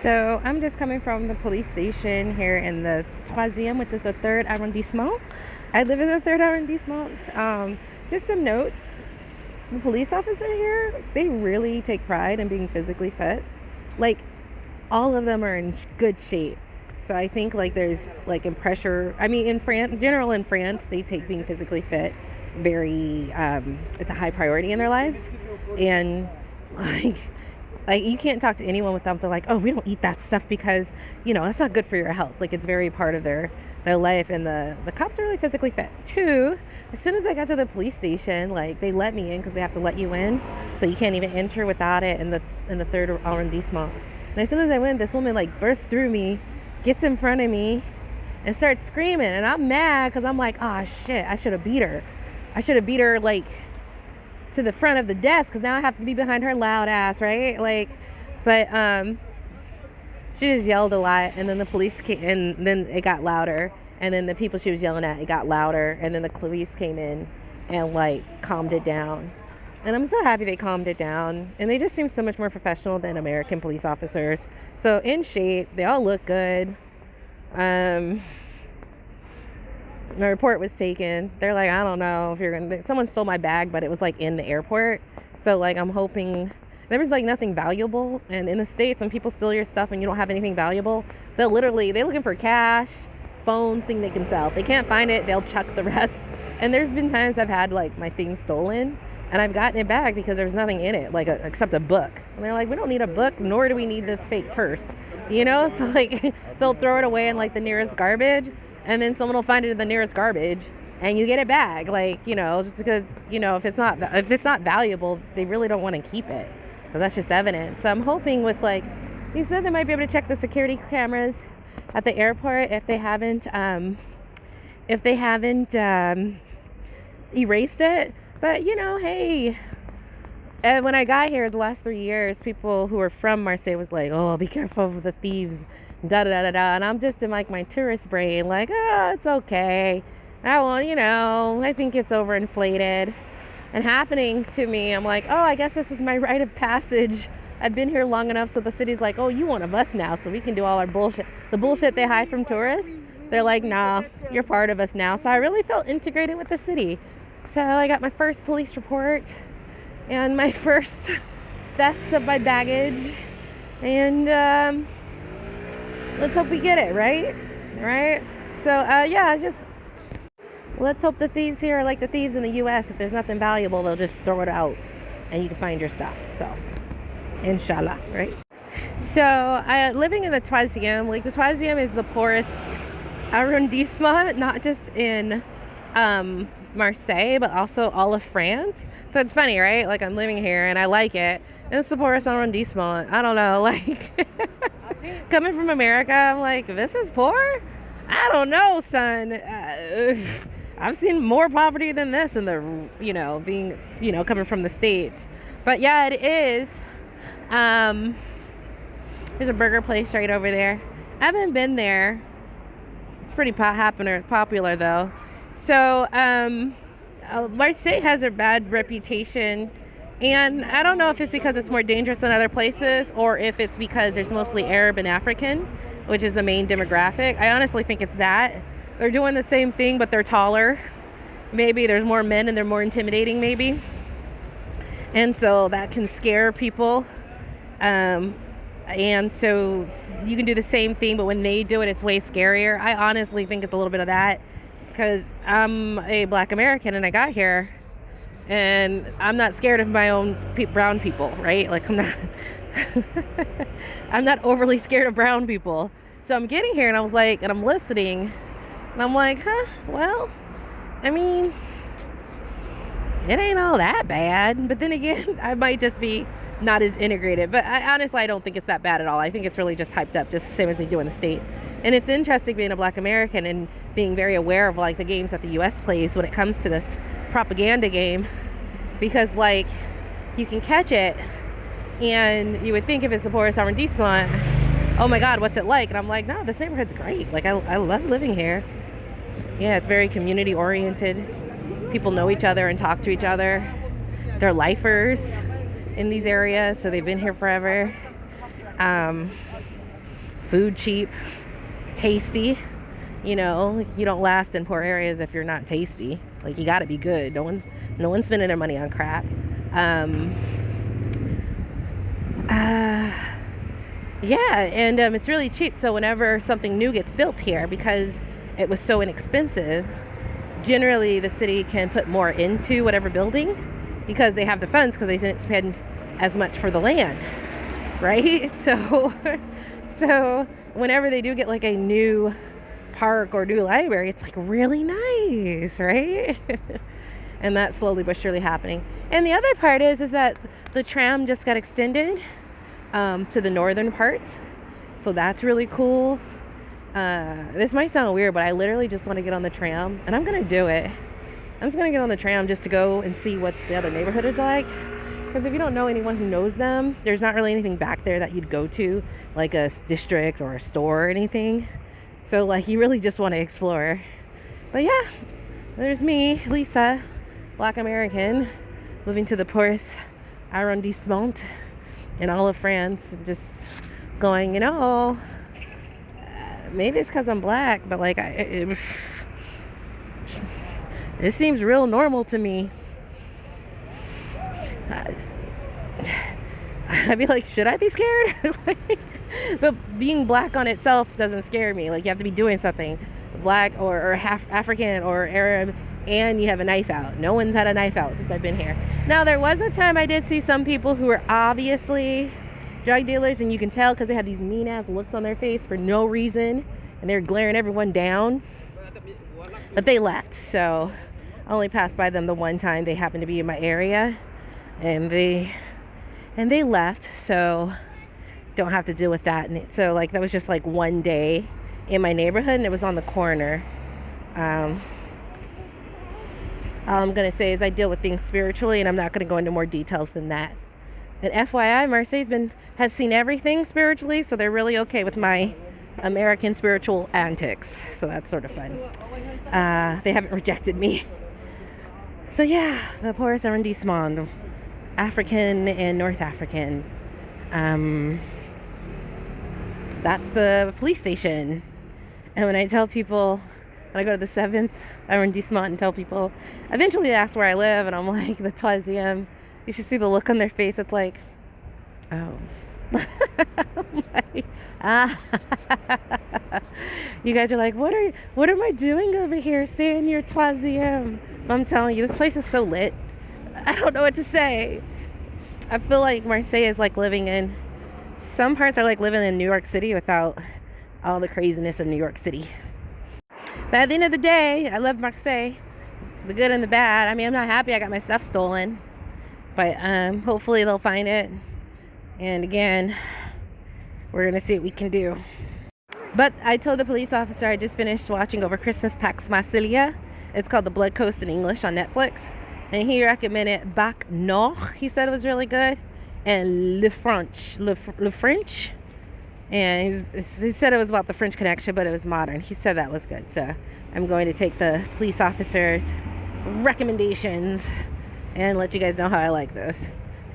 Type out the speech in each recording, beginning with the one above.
So I'm just coming from the police station here in the Troisième, which is the third arrondissement. I live in the third arrondissement. Just some notes. The police officer here, they really take pride in being physically fit. Like, all of them are in good shape. So I think like there's like in pressure. I mean, in France, general in France, they take being physically fit very. It's a high priority in their lives, and like like you can't talk to anyone without they're like, oh, we don't eat that stuff because that's not good for your health. Like it's very part of their life, and the cops are really physically fit too. As soon as I got to the police station, like they let me in because they have to let you in, so you can't even enter without it in the third arrondissement. And as soon as I went, this woman like bursts through me, gets in front of me, and starts screaming, and I'm mad because I'm like, oh shit, I should have beat her. I should have beat her like to the front of the desk because now I have to be behind her loud ass, right? Like, but she just yelled a lot, and then the police came, and then it got louder, and then the people she was yelling at, it got louder, and then the police came in and like calmed it down. And I'm so happy they calmed it down, and they just seem so much more professional than American police officers. So in shape, they all look good. My report was taken. They're like, I don't know if you're gonna. Someone stole my bag, but it was like in the airport. So like, I'm hoping there was like nothing valuable. And in the States, when people steal your stuff and you don't have anything valuable, they're looking for cash, phones, things they can sell. If they can't find it, they'll chuck the rest. And there's been times I've had like my things stolen, and I've gotten it back because there's nothing in it, like except a book. And they're like, we don't need a book, nor do we need this fake purse. So like they'll throw it away in like the nearest garbage. And then someone will find it in the nearest garbage, and you get it back. Like, just because, if it's not valuable, they really don't want to keep it. So that's just evidence. So I'm hoping with like, he said they might be able to check the security cameras at the airport if they haven't erased it. But hey, and when I got here the last 3 years, people who were from Marseille was like, oh, be careful of the thieves. Da da da da, and I'm just in like my tourist brain, like, oh, it's okay. I think it's overinflated and happening to me. I'm like, oh, I guess this is my rite of passage. I've been here long enough, so the city's like, oh, you one of us now, so we can do all our bullshit. The bullshit they hide from tourists, they're like, nah, you're part of us now. So I really felt integrated with the city. So I got my first police report and my first theft of my baggage, and let's hope we get it, right? So, just let's hope the thieves here are like the thieves in the U.S. If there's nothing valuable, they'll just throw it out and you can find your stuff. So, inshallah, right? So, living in the Troisième, like the Troisième is the poorest arrondissement, not just in Marseille, but also all of France. So it's funny, right? Like I'm living here and I like it. And it's the poorest arrondissement. I don't know, like coming from America, I'm like, this is poor? I don't know, son. I've seen more poverty than this in the, being, coming from the States. But yeah, it is. There's a burger place right over there. I haven't been there. It's pretty popular though. So, Marseille has a bad reputation. And I don't know if it's because it's more dangerous than other places or if it's because there's mostly Arab and African, which is the main demographic. I honestly think it's that. They're doing the same thing, but they're taller. Maybe there's more men and they're more intimidating, maybe. And so that can scare people. And so you can do the same thing, but when they do it, it's way scarier. I honestly think it's a little bit of that because I'm a Black American and I got here. And I'm not scared of my own brown people, right? Like I'm not overly scared of brown people. So I'm getting here and I was like, and I'm listening and I'm like, well, I mean, it ain't all that bad. But then again, I might just be not as integrated. But honestly, I don't think it's that bad at all. I think it's really just hyped up, just the same as they do in the States. And it's interesting being a Black American and being very aware of like the games that the US plays when it comes to this propaganda game, because like you can catch it and you would think if it's the poorest arrondissement, oh my god, what's it like? And I'm like, no, this neighborhood's great. Like I love living here. Yeah, it's very community oriented. People know each other and talk to each other. They're lifers in these areas, so they've been here forever. food cheap, tasty. You know, you don't last in poor areas if you're not tasty. Like, you gotta be good. No one's spending their money on crap. Yeah, and it's really cheap. So whenever something new gets built here, because it was so inexpensive, generally the city can put more into whatever building because they have the funds, because they didn't spend as much for the land, right? So whenever they do get like a new park or new library, it's like really nice, right? And that's slowly but surely happening. And the other part is that the tram just got extended to the northern parts, so that's really cool. This might sound weird, but I literally just want to get on the tram, and I'm gonna do it. I'm just gonna get on the tram just to go and see what the other neighborhood is like, because if you don't know anyone who knows them, there's not really anything back there that you'd go to, like a district or a store or anything. So like, you really just want to explore. But yeah, there's me, Lisa, Black American, moving to the poorest arrondissement in all of France, just going, you know, maybe it's because I'm black, but like, it seems real normal to me. I'd be like, should I be scared? But being black on itself doesn't scare me. Like, you have to be doing something, black or half African or Arab, and you have a knife out. No one's had a knife out since I've been here. Now, there was a time I did see some people who were obviously drug dealers, and you can tell because they had these mean ass looks on their face for no reason, and they were glaring everyone down. But they left, so I only passed by them the one time they happened to be in my area, and they left, so don't have to deal with that. And so like, that was just like one day in my neighborhood, and it was on the corner. All I'm gonna say is I deal with things spiritually, and I'm not gonna go into more details than that. And FYI, Marseille has seen everything spiritually, so they're really okay with my American spiritual antics, so that's sort of fun. They haven't rejected me. So yeah, the poorest arrondissement, African and North African. That's the police station. And when I tell people, when I go to the 7th arrondissement and tell people, eventually they ask where I live, and I'm like, the 3e. You should see the look on their face. It's like, oh. Like, you guys are like, what am I doing over here saying you're 3e? I'm telling you, this place is so lit. I don't know what to say. I feel like Marseille is like living in, some parts are like living in New York City without all the craziness of New York City. But at the end of the day, I love Marseille, the good and the bad. I mean, I'm not happy I got my stuff stolen, but hopefully they'll find it. And again, we're gonna see what we can do. But I told the police officer I just finished watching over Christmas Pax Marseille. It's called The Blood Coast in English on Netflix. And he recommended Bac Nord. He said it was really good. And Le French. And he said it was about the French Connection, but it was modern. He said that was good. So I'm going to take the police officer's recommendations and let you guys know how I like this.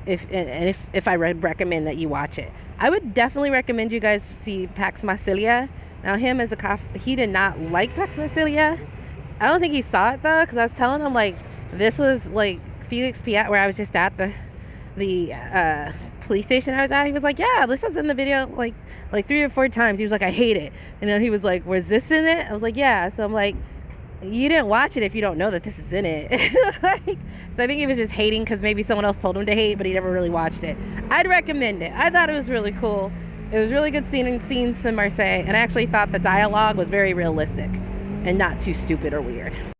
If I recommend that you watch it. I would definitely recommend you guys see Pax Marseille. Now, him as a cop, he did not like Pax Marseille. I don't think he saw it though, because I was telling him like, this was like Felix Piat, where I was just at the police station I was at. He was like, yeah, this was in the video like 3 or 4 times. He was like, I hate it. And then he was like, was this in it? I was like, yeah. So I'm like, you didn't watch it if you don't know that this is in it. So I think he was just hating because maybe someone else told him to hate, but he never really watched it. I'd recommend it. I thought it was really cool. It was really good scenes in Marseille, and I actually thought the dialogue was very realistic and not too stupid or weird.